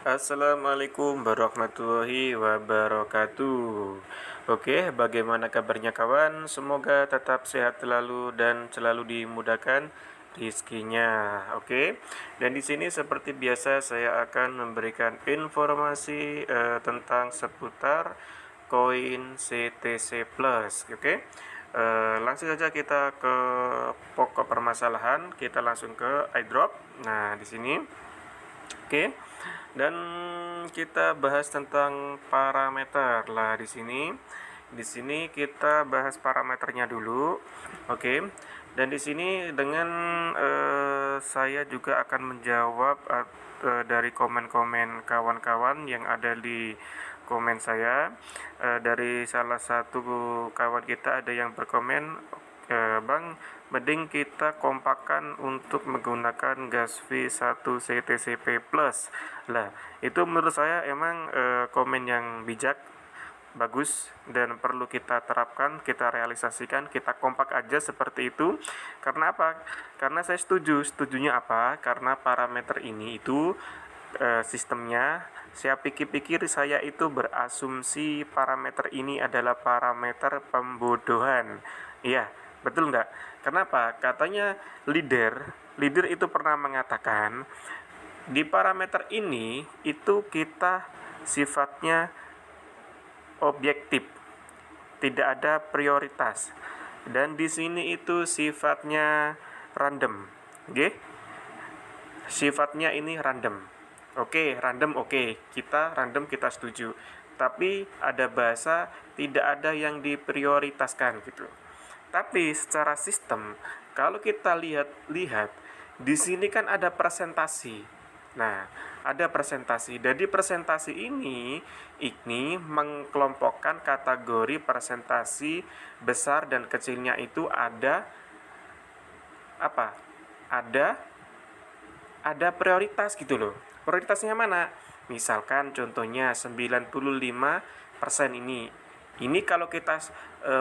Assalamualaikum warahmatullahi wabarakatuh. Oke, bagaimana kabarnya kawan? Semoga tetap sehat selalu dan selalu dimudahkan rezekinya. Oke. Dan di sini seperti biasa saya akan memberikan informasi tentang seputar koin CTC Plus. Oke. Langsung saja kita ke pokok permasalahan. Kita langsung ke iDrop. Nah, di sini. Oke. Dan kita bahas tentang parameter lah di sini. Di sini kita bahas parameternya dulu. Oke. Dan di sini dengan saya juga akan menjawab dari komen-komen kawan-kawan yang ada di komen saya. Dari salah satu kawan kita ada yang berkomen, Bang, mending kita kompakan untuk menggunakan Gasvi 1 CTCP Plus. Lah, itu menurut saya emang komen yang bijak, bagus, dan perlu kita terapkan, kita realisasikan, kita kompak aja seperti itu. Karena apa? Karena saya setujunya apa? Karena parameter ini itu sistemnya, saya pikir-pikir saya itu berasumsi parameter ini adalah parameter pembodohan. Iya, betul nggak? Kenapa? Katanya leader itu pernah mengatakan di parameter ini itu kita sifatnya objektif, tidak ada prioritas, dan di sini itu sifatnya random. Oke? Sifatnya ini random. Oke, random, oke. Kita random, kita setuju. Tapi ada bahasa tidak ada yang diprioritaskan gitu. Tapi secara sistem, kalau kita lihat di sini kan ada presentasi. Nah, ada presentasi. Jadi presentasi ini mengkelompokkan kategori presentasi besar dan kecilnya itu ada apa? Ada prioritas gitu loh. Prioritasnya mana? Misalkan contohnya 95% ini. Ini kalau kita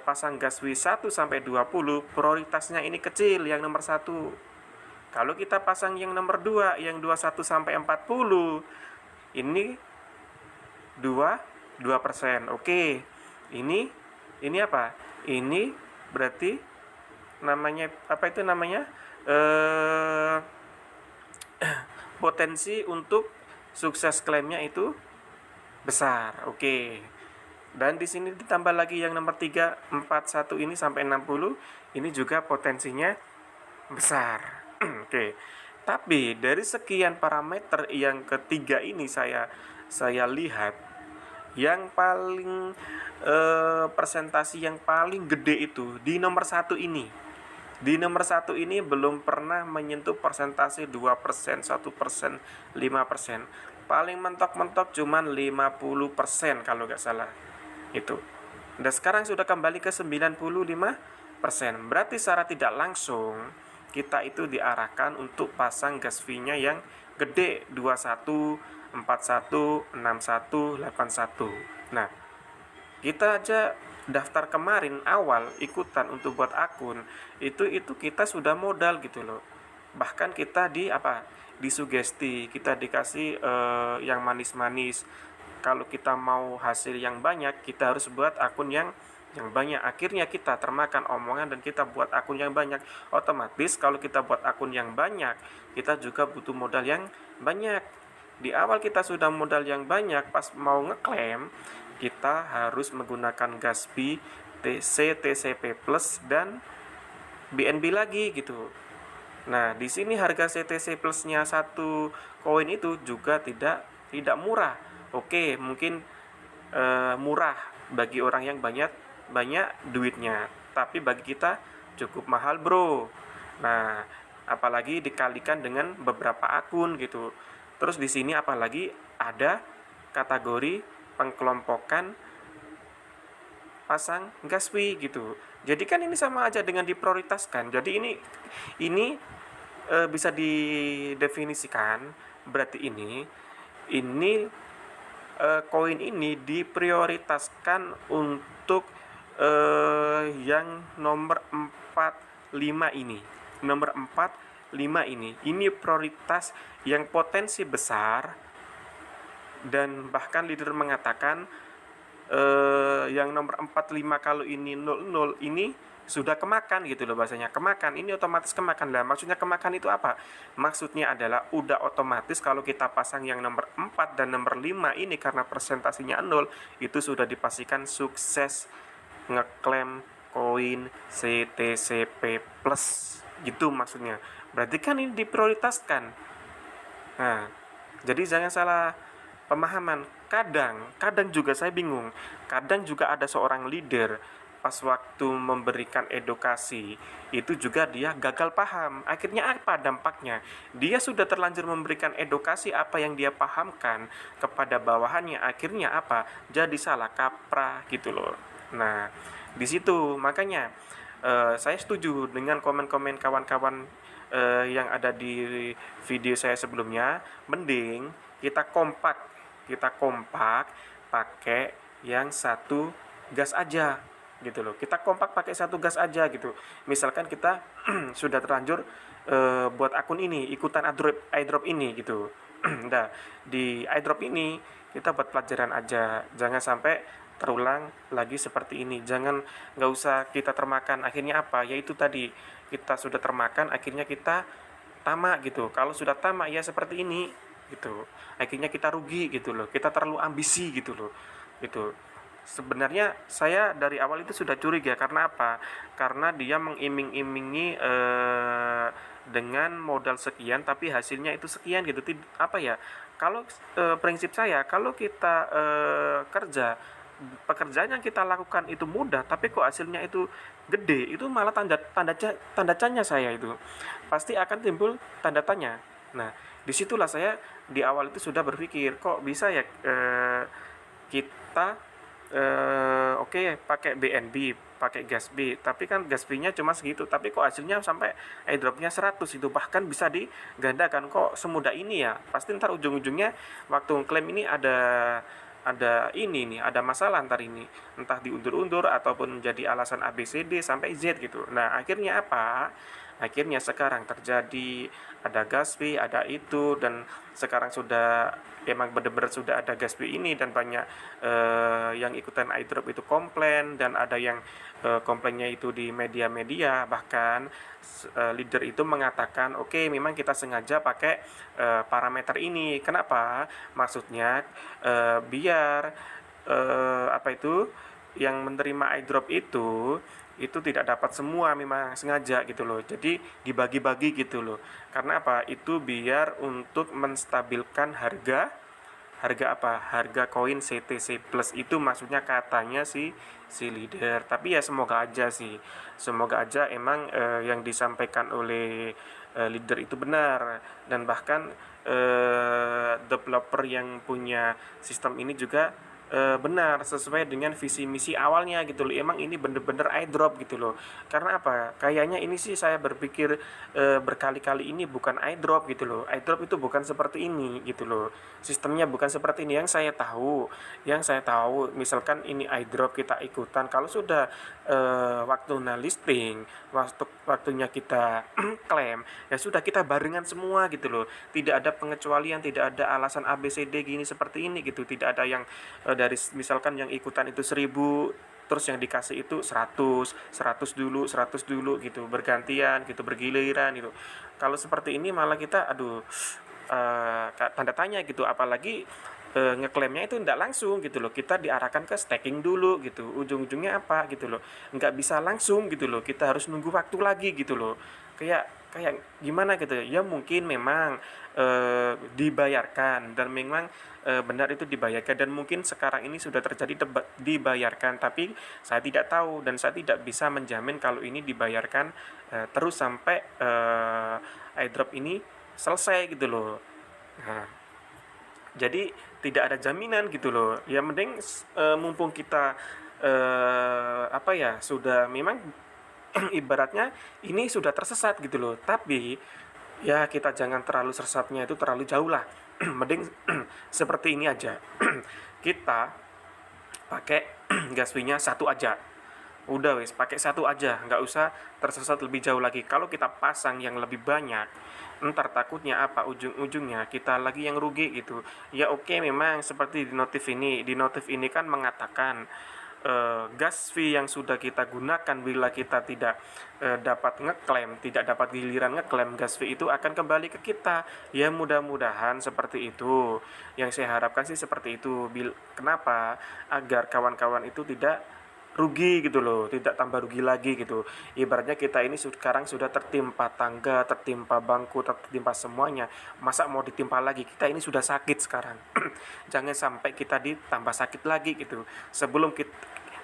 pasang Gaswi 1 sampai 20, prioritasnya ini kecil, yang nomor 1. Kalau kita pasang yang nomor 2, yang 21 sampai 40, ini 2%. Oke. Ini apa? Ini berarti namanya apa itu namanya? Potensi untuk sukses klaimnya itu besar. Oke. Dan di sini ditambah lagi yang nomor 3, 41 ini sampai 60, ini juga potensinya besar. Oke. Tapi dari sekian parameter yang ketiga ini saya lihat yang paling presentasi yang paling gede itu di nomor 1 ini. Di nomor 1 ini belum pernah menyentuh persentase 2%, 1%, 5%. Paling mentok-mentok cuman 50% kalau nggak salah. Itu. Dan sekarang sudah kembali ke 95%. Berarti secara tidak langsung kita itu diarahkan untuk pasang gas V-nya yang gede, 21, 41, 61, 81. Nah, kita aja daftar kemarin awal ikutan untuk buat akun itu kita sudah modal gitu loh. Bahkan kita disugesti, kita dikasih yang manis-manis. Kalau kita mau hasil yang banyak, kita harus buat akun yang banyak. Akhirnya kita termakan omongan dan kita buat akun yang banyak. Otomatis kalau kita buat akun yang banyak, kita juga butuh modal yang banyak. Di awal kita sudah modal yang banyak, pas mau ngeklaim kita harus menggunakan Gaspi, CTCP Plus, dan BNB lagi gitu. Nah, di sini harga CTC Plusnya satu koin itu juga tidak murah. Oke, mungkin murah bagi orang yang banyak duitnya, tapi bagi kita cukup mahal, bro. Nah, apalagi dikalikan dengan beberapa akun gitu. Terus di sini apalagi ada kategori pengkelompokan pasang Gaswi gitu. Jadi kan ini sama aja dengan diprioritaskan. Jadi ini bisa didefinisikan berarti ini koin ini diprioritaskan untuk yang nomor 45 ini. Nomor 45 ini prioritas yang potensi besar Dan bahkan leader mengatakan yang nomor 45 kalau ini 00 ini sudah kemakan gitu loh, bahasanya kemakan, ini otomatis kemakan lah. Maksudnya kemakan itu apa? Maksudnya adalah udah otomatis kalau kita pasang yang nomor 4 dan nomor 5 ini karena presentasinya 0, itu sudah dipastikan sukses ngeklaim koin CTCP plus gitu maksudnya. Berarti kan ini diprioritaskan. Nah, jadi jangan salah pemahaman. Kadang juga saya bingung. Kadang juga ada seorang leader pas waktu memberikan edukasi itu juga dia gagal paham. Akhirnya apa dampaknya? Dia sudah terlanjur memberikan edukasi apa yang dia pahamkan kepada bawahannya. Akhirnya apa? Jadi salah kaprah gitu loh. Nah, di situ makanya saya setuju dengan komen-komen kawan-kawan yang ada di video saya sebelumnya. Mending kita kompak pakai yang satu gas aja gitu loh. Kita kompak pakai satu gas aja gitu. Misalkan kita sudah terlanjur buat akun ini, ikutan airdrop ini gitu. Nah, di airdrop ini kita buat pelajaran aja, jangan sampai terulang lagi seperti ini. Nggak usah kita termakan. Akhirnya apa? Yaitu tadi, kita sudah termakan, akhirnya kita tamak gitu. Kalau sudah tamak ya seperti ini gitu. Akhirnya kita rugi gitu loh. Kita terlalu ambisi gitu loh. Gitu. Sebenarnya saya dari awal itu sudah curiga karena apa? Karena dia mengiming-imingi dengan modal sekian tapi hasilnya itu sekian gitu. Apa ya? Kalau prinsip saya, kalau kita kerja, pekerjaan yang kita lakukan itu mudah tapi kok hasilnya itu gede, itu malah tanda tanya saya itu pasti akan timbul tanda tanya. Nah, disitulah saya di awal itu sudah berpikir kok bisa ya kita oke pakai BNB, pakai gas B, tapi kan gas B-nya cuma segitu, tapi kok hasilnya sampai airdropnya 100, itu bahkan bisa digandakan. Kok semudah ini ya? Pasti ntar ujung-ujungnya waktu klaim ini ada ini nih, ada masalah ntar ini, entah diundur-undur ataupun jadi alasan ABCD sampai Z gitu. Nah, akhirnya apa? Akhirnya sekarang terjadi ada gas B, ada itu, dan sekarang sudah emang benar-benar sudah ada gas B ini, dan banyak yang ikutan airdrop itu komplain, dan ada yang komplainnya itu di media-media. Bahkan leader itu mengatakan oke, memang kita sengaja pakai parameter ini. Kenapa? Maksudnya biar apa itu yang menerima airdrop itu tidak dapat semua, memang sengaja gitu loh. Jadi dibagi-bagi gitu loh. Karena apa? Itu biar untuk menstabilkan harga apa? Harga koin CTC Plus itu maksudnya katanya si leader. Tapi ya semoga aja sih. Semoga aja emang yang disampaikan oleh leader itu benar, dan bahkan developer yang punya sistem ini juga benar sesuai dengan visi misi awalnya gitu loh. Emang ini bener-bener airdrop gitu loh. Karena apa? Kayaknya ini sih saya berpikir berkali-kali ini bukan airdrop gitu loh. Airdrop itu bukan seperti ini gitu loh. Sistemnya bukan seperti ini yang saya tahu misalkan ini airdrop kita ikutan, kalau sudah waktunya listing, waktunya kita klaim, ya sudah kita barengan semua gitu loh. Tidak ada pengecualian, tidak ada alasan ABCD gini seperti ini gitu. Tidak ada yang dari misalkan yang ikutan itu 1000 terus yang dikasih itu 100 dulu, 100 dulu gitu, bergantian gitu, bergiliran gitu. Kalau seperti ini malah kita aduh tanda tanya gitu. Apalagi ngeklaimnya itu tidak langsung gitu loh, kita diarahkan ke staking dulu gitu, ujung-ujungnya apa gitu loh, nggak bisa langsung gitu loh, kita harus nunggu waktu lagi gitu loh. Kayak gimana gitu ya, mungkin memang dibayarkan, dan memang benar itu dibayarkan, dan mungkin sekarang ini sudah terjadi dibayarkan, tapi saya tidak tahu dan saya tidak bisa menjamin kalau ini dibayarkan terus sampai airdrop ini selesai gitu loh. Nah, jadi tidak ada jaminan gitu loh. Ya mending mumpung kita apa ya, sudah memang ibaratnya ini sudah tersesat gitu loh. Tapi ya kita jangan terlalu sesatnya itu terlalu jauh lah. Mending seperti ini aja. Kita pakai gas fee-nya satu aja. Udah wes, pakai satu aja, nggak usah tersesat lebih jauh lagi. Kalau kita pasang yang lebih banyak, ntar takutnya apa, ujung-ujungnya kita lagi yang rugi gitu. Ya oke, memang seperti di notif ini kan mengatakan gas fee yang sudah kita gunakan bila kita tidak dapat ngeklaim, tidak dapat giliran ngeklaim, gas fee itu akan kembali ke kita. Ya mudah-mudahan seperti itu. Yang saya harapkan sih seperti itu. Kenapa? Agar kawan-kawan itu tidak rugi gitu loh, tidak tambah rugi lagi gitu. Ibaratnya kita ini sekarang sudah tertimpa tangga, tertimpa bangku, tertimpa semuanya, masa mau ditimpa lagi, kita ini sudah sakit sekarang. Jangan sampai kita ditambah sakit lagi gitu. Sebelum kita,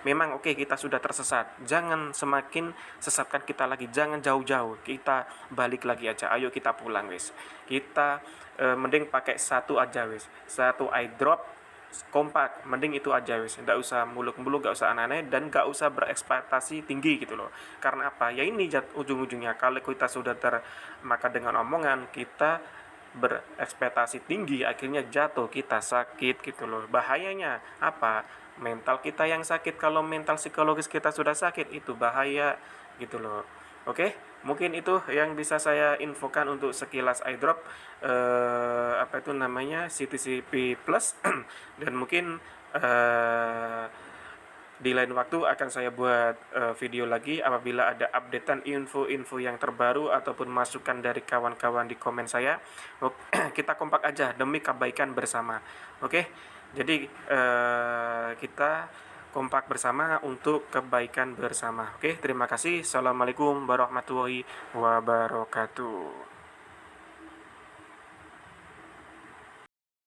memang oke, kita sudah tersesat, jangan semakin sesatkan kita lagi, jangan jauh-jauh, kita balik lagi aja, ayo kita pulang wis. Kita mending pakai satu aja wis, satu eye drop kompak, mending itu aja wis, nggak usah muluk-muluk, nggak usah aneh-aneh, dan nggak usah berekspektasi tinggi gitu loh. Karena apa, ya ini ujung-ujungnya kalau kita sudah termakan dengan omongan, kita berekspektasi tinggi, akhirnya jatuh, kita sakit gitu loh. Bahayanya apa, mental kita yang sakit. Kalau mental psikologis kita sudah sakit, itu bahaya gitu loh. Oke, mungkin itu yang bisa saya infokan untuk sekilas iDrop, apa itu namanya, CTCP Plus. Dan mungkin di lain waktu akan saya buat video lagi apabila ada updatean info-info yang terbaru ataupun masukan dari kawan-kawan di komen saya. Kita kompak aja demi kebaikan bersama. Oke, jadi kita kompak bersama untuk kebaikan bersama. Oke, terima kasih. Assalamualaikum warahmatullahi wabarakatuh.